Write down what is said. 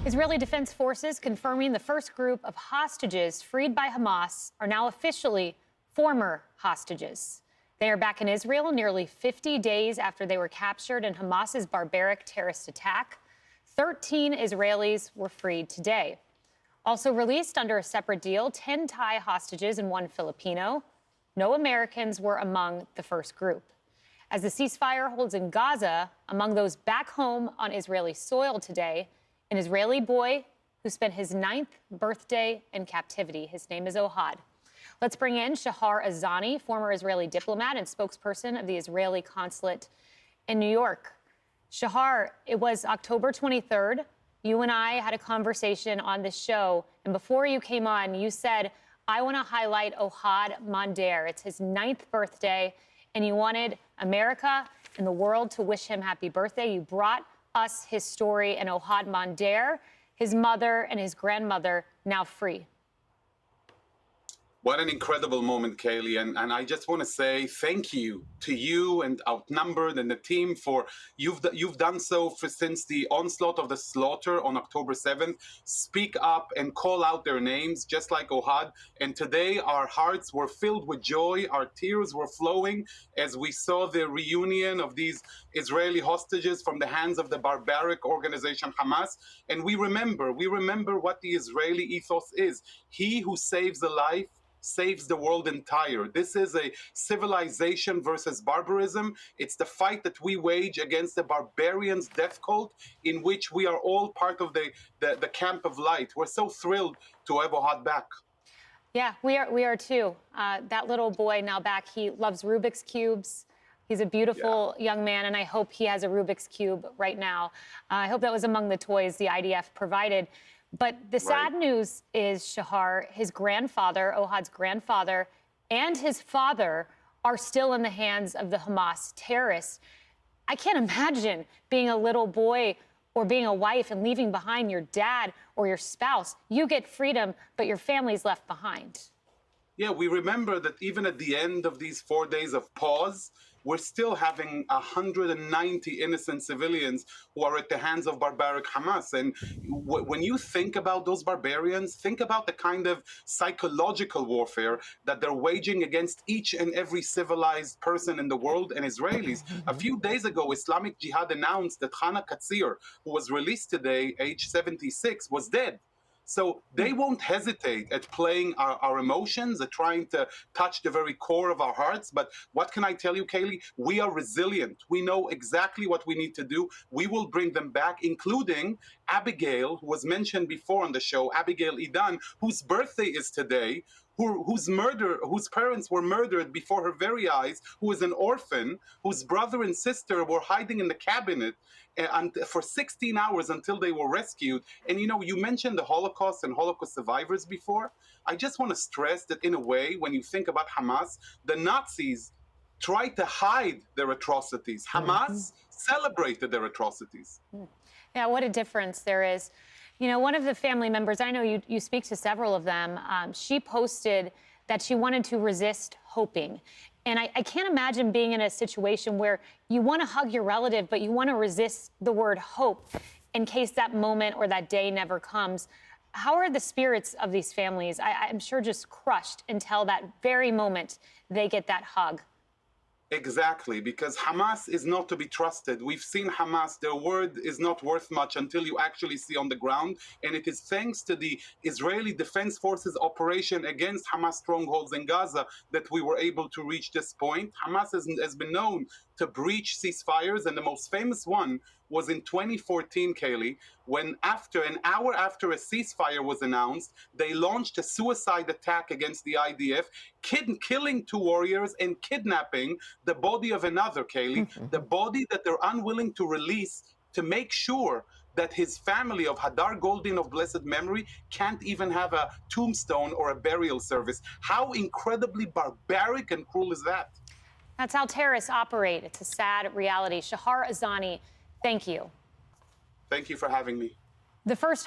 Israeli Defense Forces confirming the first group of hostages freed by Hamas are now officially former hostages. They are back in Israel nearly 50 days after they were captured in Hamas's barbaric terrorist attack. 13 Israelis were freed today. Also released under a separate deal, 10 Thai hostages and 1 Filipino. No Americans were among the first group. As the ceasefire holds in Gaza, among those back home on Israeli soil today, an Israeli boy who spent his 9th birthday in captivity. His name is Ohad. Let's bring in Shahar Azani, former Israeli diplomat and spokesperson of the Israeli consulate in New York. Shahar, it was October 23rd. You and I had a conversation on this show, and before you came on, you said, I want to highlight Ohad Mander. It's his 9th birthday, and you wanted America and the world to wish him happy birthday. You brought us his story, and Ohad Mander, his mother and his grandmother, now free. What an incredible moment, Kayleigh. And I just want to say thank you to you and Outnumbered and the team for you've done so since the onslaught of the slaughter on October 7th. Speak up and call out their names, just like Ohad. And today our hearts were filled with joy. Our tears were flowing as we saw the reunion of these Israeli hostages from the hands of the barbaric organization Hamas. And we remember what the Israeli ethos is. He who saves a life saves the world entire. This is a civilization versus barbarism. It's the fight that we wage against the barbarians' death cult, in which we are all part of the camp of light. We're so thrilled to have Ohad back. Yeah, we are too. That little boy now back, he loves Rubik's Cubes. He's a beautiful young man, and I hope he has a Rubik's Cube right now. I hope that was among the toys the IDF provided. But the sad news is, Shahar, his grandfather, Ohad's grandfather, and his father are still in the hands of the Hamas terrorists. I can't imagine being a little boy or being a wife and leaving behind your dad or your spouse. You get freedom, but your family's left behind. Yeah, we remember that even at the end of these 4 days of pause, we're still having 190 innocent civilians who are at the hands of barbaric Hamas. And when you think about those barbarians, think about the kind of psychological warfare that they're waging against each and every civilized person in the world and Israelis. A few days ago, Islamic Jihad announced that Hana Katsir, who was released today, age 76, was dead. So they won't hesitate at playing our emotions, at trying to touch the very core of our hearts. But what can I tell you, Kayleigh? We are resilient. We know exactly what we need to do. We will bring them back, including Abigail, who was mentioned before on the show, Abigail Idan, whose birthday is today, whose parents were murdered before her very eyes, who is an orphan, whose brother and sister were hiding in the cabinet for 16 hours until they were rescued. And you know, you mentioned the Holocaust and Holocaust survivors before. I just want to stress that in a way, when you think about Hamas, the Nazis tried to hide their atrocities. Hamas celebrated their atrocities. Yeah, what a difference there is. You know, one of the family members, I know you speak to several of them, she posted that she wanted to resist hoping. And I can't imagine being in a situation where you want to hug your relative, but you want to resist the word hope in case that moment or that day never comes. How are the spirits of these families? I'm sure just crushed until that very moment they get that hug. Exactly, because Hamas is not to be trusted. We've seen Hamas, their word is not worth much until you actually see on the ground. And it is thanks to the Israeli Defense Forces operation against Hamas strongholds in Gaza that we were able to reach this point. Hamas has been known to breach ceasefires, and the most famous one was in 2014, Kayleigh, when an hour after a ceasefire was announced, they launched a suicide attack against the IDF, killing 2 warriors and kidnapping the body of another, Kayleigh, the body that they're unwilling to release to make sure that his family of Hadar Goldin of blessed memory can't even have a tombstone or a burial service. How incredibly barbaric and cruel is that? That's how terrorists operate. It's a sad reality. Shahar Azani, thank you. Thank you for having me. The first